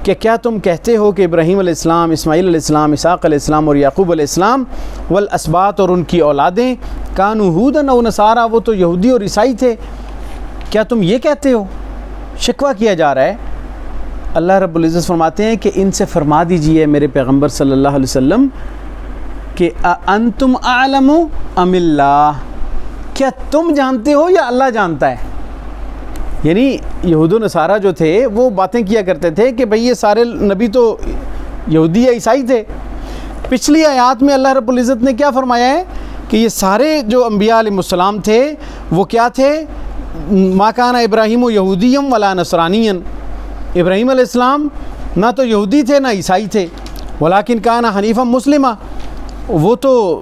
کہ کیا تم کہتے ہو کہ ابراہیم علیہ السلام، اسماعیل علیہ السلام، اسحاق علیہ السلام اور یعقوب علیہ السلام، والاسباط اور ان کی اولادیں، کانوا ھوداً او نصارا، وہ تو یہودی اور عیسائی تھے، کیا تم یہ کہتے ہو؟ شکوہ کیا جا رہا ہے۔ اللہ رب العزت فرماتے ہیں کہ ان سے فرما دیجئے میرے پیغمبر صلی اللہ علیہ وسلم کہ انتم اعلم ام اللہ، کیا تم جانتے ہو یا اللہ جانتا ہے؟ یعنی یہود و نصارہ جو تھے وہ باتیں کیا کرتے تھے کہ بھئی یہ سارے نبی تو یہودی یا عیسائی تھے۔ پچھلی آیات میں اللہ رب العزت نے کیا فرمایا ہے کہ یہ سارے جو انبیاء علیہ السلام تھے وہ کیا تھے؟ ما کان ابراہیم یہودیم ولا نصرانیا، ابراہیم علیہ السلام نہ تو یہودی تھے نہ عیسائی تھے، ولیکن کان حنیفا مسلمہ، وہ تو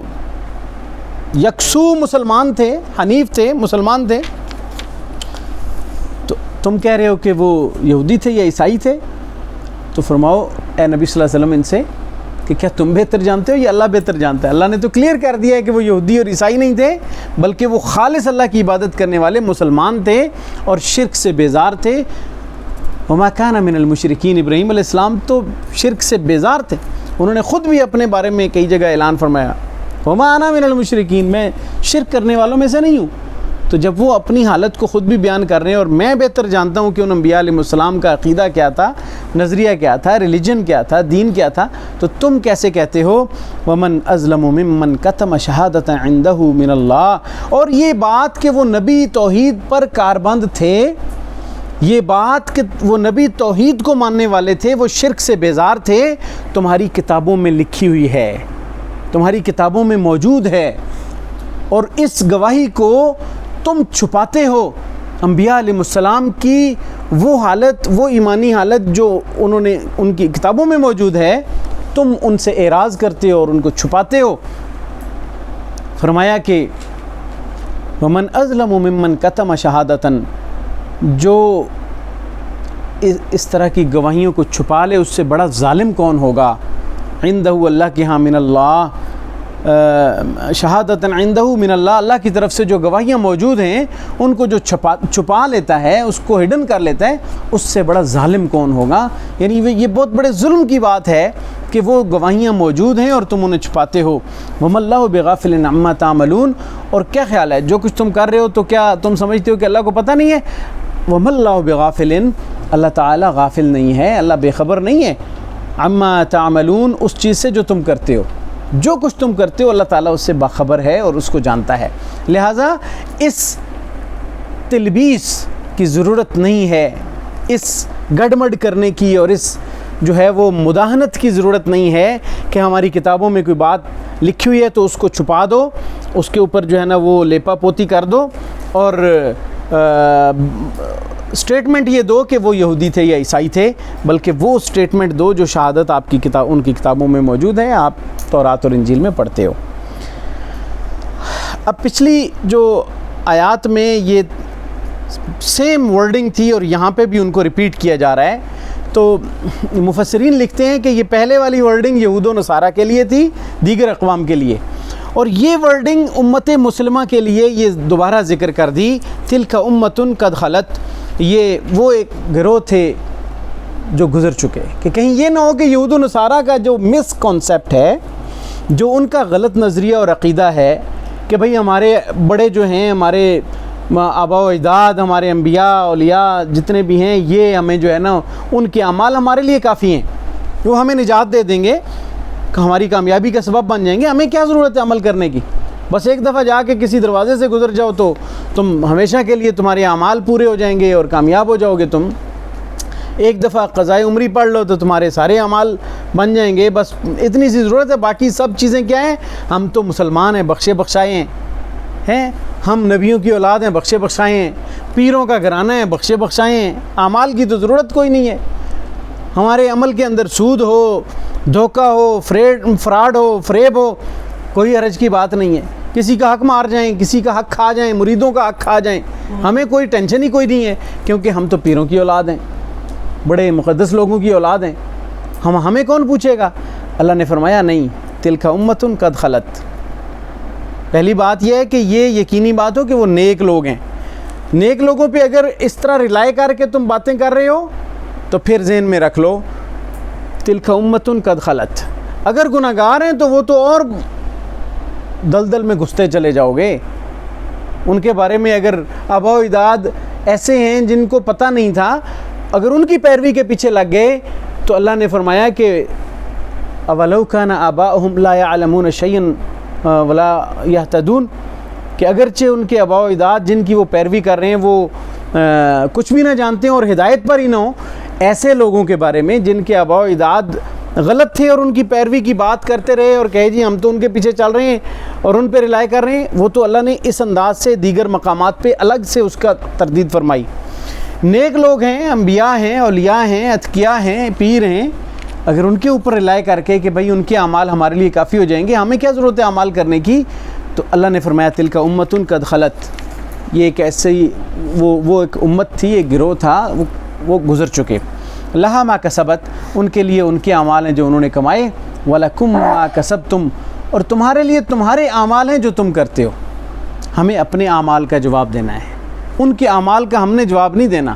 یکسو مسلمان تھے، حنیف تھے، مسلمان تھے۔ تو تم کہہ رہے ہو کہ وہ یہودی تھے یا عیسائی تھے، تو فرماؤ اے نبی صلی اللہ علیہ وسلم ان سے کہ کیا تم بہتر جانتے ہو یا اللہ بہتر جانتا ہے؟ اللہ نے تو کلیئر کر دیا ہے کہ وہ یہودی اور عیسائی نہیں تھے، بلکہ وہ خالص اللہ کی عبادت کرنے والے مسلمان تھے اور شرک سے بیزار تھے۔ وما کان من المشرکین، ابراہیم علیہ السلام تو شرک سے بیزار تھے، انہوں نے خود بھی اپنے بارے میں کئی جگہ اعلان فرمایا، وما انا من المشرکین، میں شرک کرنے والوں میں سے نہیں ہوں۔ تو جب وہ اپنی حالت کو خود بھی بیان کر رہے ہیں اور میں بہتر جانتا ہوں کہ ان انبیاء علیہ السلام کا عقیدہ کیا تھا، نظریہ کیا تھا، ریلیجن کیا تھا، دین کیا تھا، تو تم کیسے کہتے ہو ومن ازلم ممن کتم شہادۃ عندہ من اللہ؟ اور یہ بات کہ وہ نبی توحید پر کاربند تھے، یہ بات کہ وہ نبی توحید کو ماننے والے تھے، وہ شرک سے بیزار تھے، تمہاری کتابوں میں لکھی ہوئی ہے، تمہاری کتابوں میں موجود ہے، اور اس گواہی کو تم چھپاتے ہو۔ انبیاء علیہ السلام کی وہ حالت، وہ ایمانی حالت جو انہوں نے ان کی کتابوں میں موجود ہے، تم ان سے اعراض کرتے ہو اور ان کو چھپاتے ہو۔ فرمایا کہ ومن ازلم ممن کتم شہادتاً، جو اس طرح کی گواہیوں کو چھپا لے اس سے بڑا ظالم کون ہوگا؟ عندہ، اللہ کے ہاں، من اللہ، شہادتاً عندہ من اللہ، اللہ کی طرف سے جو گواہیاں موجود ہیں ان کو جو چھپا لیتا ہے، اس کو ہڈن کر لیتا ہے، اس سے بڑا ظالم کون ہوگا؟ یعنی یہ بہت بڑے ظلم کی بات ہے کہ وہ گواہیاں موجود ہیں اور تم انہیں چھپاتے ہو۔ وَمَا اللَّهُ بِغَافِلٍ عَمَّا تَعْمَلُونَ، اور کیا خیال ہے جو کچھ تم کر رہے ہو تو کیا تم سمجھتے ہو کہ اللہ کو پتہ نہیں ہے؟ وَمَا اللَّهُ بِغَافِلٍ، اللہ تعالیٰ غافل نہیں ہے، اللہ بے خبر نہیں ہے، عَمَّا تَعْمَلُونَ، اس چیز سے جو تم کرتے ہو، جو کچھ تم کرتے ہو اللہ تعالیٰ اس سے باخبر ہے اور اس کو جانتا ہے۔ لہٰذا اس تلبیس کی ضرورت نہیں ہے، اس گڑمڑ کرنے کی اور اس جو ہے وہ مداہنت کی ضرورت نہیں ہے کہ ہماری کتابوں میں کوئی بات لکھی ہوئی ہے تو اس کو چھپا دو اس کے اوپر جو ہے نا وہ لیپا پوتی کر دو اور اسٹیٹمنٹ یہ دو کہ وہ یہودی تھے یا عیسائی تھے، بلکہ وہ اسٹیٹمنٹ دو جو شہادت آپ کی ان کی کتابوں میں موجود ہے، آپ تورات اور انجیل میں پڑھتے ہو۔ اب پچھلی جو آیات میں یہ سیم ورڈنگ تھی اور یہاں پہ بھی ان کو ریپیٹ کیا جا رہا ہے، تو مفسرین لکھتے ہیں کہ یہ پہلے والی ورڈنگ یہود و نصارہ کے لیے تھی، دیگر اقوام کے لیے، اور یہ ورڈنگ امت مسلمہ کے لیے یہ دوبارہ ذکر کر دی، تلک امۃ قد خلت، یہ وہ ایک گروہ تھے جو گزر چکے، کہ کہیں یہ نہ ہو کہ یہود و نصارہ کا جو مس کانسیپٹ ہے، جو ان کا غلط نظریہ اور عقیدہ ہے کہ بھئی ہمارے بڑے جو ہیں، ہمارے آباء و اجداد، ہمارے انبیاء اولیاء جتنے بھی ہیں، یہ ہمیں جو ہے نا ان کے اعمال ہمارے لیے کافی ہیں، وہ ہمیں نجات دے دیں گے، ہماری کامیابی کا سبب بن جائیں گے، ہمیں کیا ضرورت ہے عمل کرنے کی، بس ایک دفعہ جا کے کسی دروازے سے گزر جاؤ تو تم ہمیشہ کے لیے تمہارے اعمال پورے ہو جائیں گے اور کامیاب ہو جاؤ گے، تم ایک دفعہ قضائے عمری پڑھ لو تو تمہارے سارے اعمال بن جائیں گے، بس اتنی سی ضرورت ہے، باقی سب چیزیں کیا ہیں، ہم تو مسلمان ہیں، بخشے بخشائے ہیں، ہم نبیوں کی اولاد ہیں، بخشے بخشائے ہیں، پیروں کا گھرانہ ہے، بخشے بخشائے ہیں، اعمال کی تو ضرورت کوئی نہیں ہے، ہمارے عمل کے اندر سود ہو، دھوکہ ہو، فراڈ ہو، فریب ہو، کوئی حرج کی بات نہیں ہے، کسی کا حق مار جائیں، کسی کا حق کھا جائیں، مریدوں کا حق کھا جائیں، ہمیں کوئی ٹینشن ہی کوئی نہیں ہے، کیونکہ ہم تو پیروں کی اولاد ہیں، بڑے مقدس لوگوں کی اولاد ہیں، ہمیں کون پوچھے گا؟ اللہ نے فرمایا نہیں، تلک امۃ قد خلت۔ پہلی بات یہ ہے کہ یہ یقینی بات ہو کہ وہ نیک لوگ ہیں، نیک لوگوں پہ اگر اس طرح ریلائی کر کے تم باتیں کر رہے ہو تو پھر ذہن میں رکھ لو تلک امۃ قد خلت، اگر گناہگار ہیں تو وہ تو اور دلدل میں گھستے چلے جاؤ گے، ان کے بارے میں اگر آباء و اجداد ایسے ہیں جن کو پتہ نہیں تھا، اگر ان کی پیروی کے پیچھے لگ گئے تو اللہ نے فرمایا کہ اولو کان آباؤہم لا یعلمون شیئا ولا یہتدون، کہ اگرچہ ان کے آباء و اجداد جن کی وہ پیروی کر رہے ہیں وہ کچھ بھی نہ جانتے ہیں اور ہدایت پر ہی نہ ہوں، ایسے لوگوں کے بارے میں جن کے آباء و اجداد غلط تھے اور ان کی پیروی کی بات کرتے رہے اور کہے جی ہم تو ان کے پیچھے چل رہے ہیں اور ان پہ رلائی کر رہے ہیں، وہ تو اللہ نے اس انداز سے دیگر مقامات پہ الگ سے اس کا تردید فرمائی۔ نیک لوگ ہیں، انبیاء ہیں، اولیاء ہیں، اتقیاء ہیں، پیر ہیں، اگر ان کے اوپر رلائی کر کے کہ بھئی ان کے اعمال ہمارے لیے کافی ہو جائیں گے، ہمیں کیا ضرورت ہے اعمال کرنے کی، تو اللہ نے فرمایا تلک امۃ قد خلت، یہ ایک ایسے ہی وہ ایک امت تھی، ایک گروہ تھا، وہ گزر چکے، لہا ما کسبت، ان کے لیے ان کے اعمال ہیں جو انہوں نے کمائے، ولکم ما کسبتم، اور تمہارے لیے تمہارے اعمال ہیں جو تم کرتے ہو، ہمیں اپنے اعمال کا جواب دینا ہے، ان کے اعمال کا ہم نے جواب نہیں دینا۔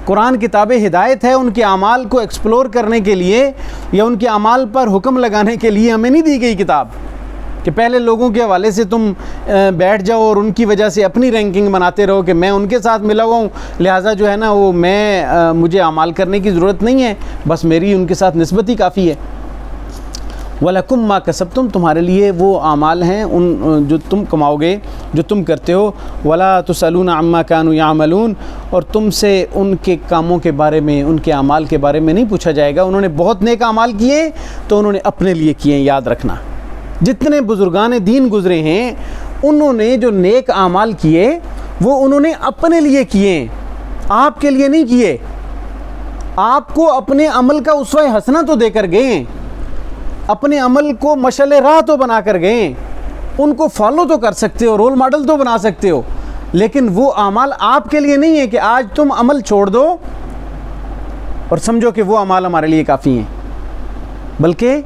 قرآن کتاب ہدایت ہے، ان کے اعمال کو ایکسپلور کرنے کے لیے یا ان کے اعمال پر حکم لگانے کے لیے ہمیں نہیں دی گئی کتاب کہ پہلے لوگوں کے حوالے سے تم بیٹھ جاؤ اور ان کی وجہ سے اپنی رینکنگ بناتے رہو کہ میں ان کے ساتھ ملا ہوا ہوں، لہٰذا جو ہے نا وہ مجھے اعمال کرنے کی ضرورت نہیں ہے، بس میری ان کے ساتھ نسبت ہی کافی ہے۔ وَلَكُمْ مَا كَسَبْتُمْ، تمہارے لیے وہ اعمال ہیں ان جو تم کماؤ گے، جو تم کرتے ہو، وَلَا تُسْأَلُونَ عَمَّا كَانُوا يَعْمَلُونَ، اور تم سے ان کے کاموں کے بارے میں، ان کے اعمال کے بارے میں نہیں پوچھا جائے گا۔ انہوں نے بہت نیک اعمال کیے تو انہوں نے اپنے لیے کیے، یاد رکھنا، جتنے بزرگان دین گزرے ہیں انہوں نے جو نیک اعمال کیے وہ انہوں نے اپنے لیے کیے، آپ کے لیے نہیں کیے، آپ کو اپنے عمل کا اسوہ حسنہ تو دے کر گئے، اپنے عمل کو مشعل راہ تو بنا کر گئے، ان کو فالو تو کر سکتے ہو، رول ماڈل تو بنا سکتے ہو، لیکن وہ اعمال آپ کے لیے نہیں ہے کہ آج تم عمل چھوڑ دو اور سمجھو کہ وہ اعمال ہمارے لیے کافی ہیں، بلکہ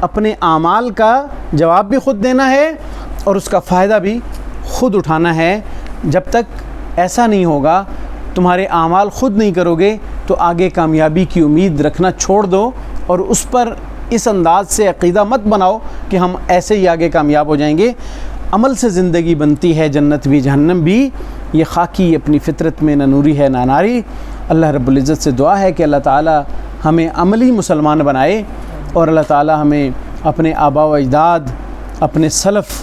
اپنے اعمال کا جواب بھی خود دینا ہے اور اس کا فائدہ بھی خود اٹھانا ہے۔ جب تک ایسا نہیں ہوگا، تمہارے اعمال خود نہیں کرو گے تو آگے کامیابی کی امید رکھنا چھوڑ دو اور اس پر اس انداز سے عقیدہ مت بناؤ کہ ہم ایسے ہی آگے کامیاب ہو جائیں گے۔ عمل سے زندگی بنتی ہے، جنت بھی جہنم بھی، یہ خاکی اپنی فطرت میں نہ نوری ہے نہ ناری۔ اللہ رب العزت سے دعا ہے کہ اللہ تعالی ہمیں عملی مسلمان بنائے اور اللہ تعالی ہمیں اپنے آباء و اجداد، اپنے سلف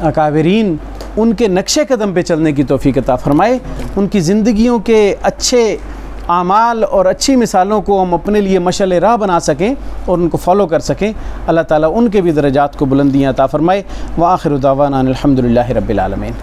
اکابرین، ان کے نقش قدم پہ چلنے کی توفیق عطا فرمائے، ان کی زندگیوں کے اچھے اعمال اور اچھی مثالوں کو ہم اپنے لیے مشعل راہ بنا سکیں اور ان کو فالو کر سکیں. اللہ تعالیٰ ان کے بھی درجات کو بلندیاں عطا فرمائے. وآخر دعوانا الحمدللہ رب العالمین.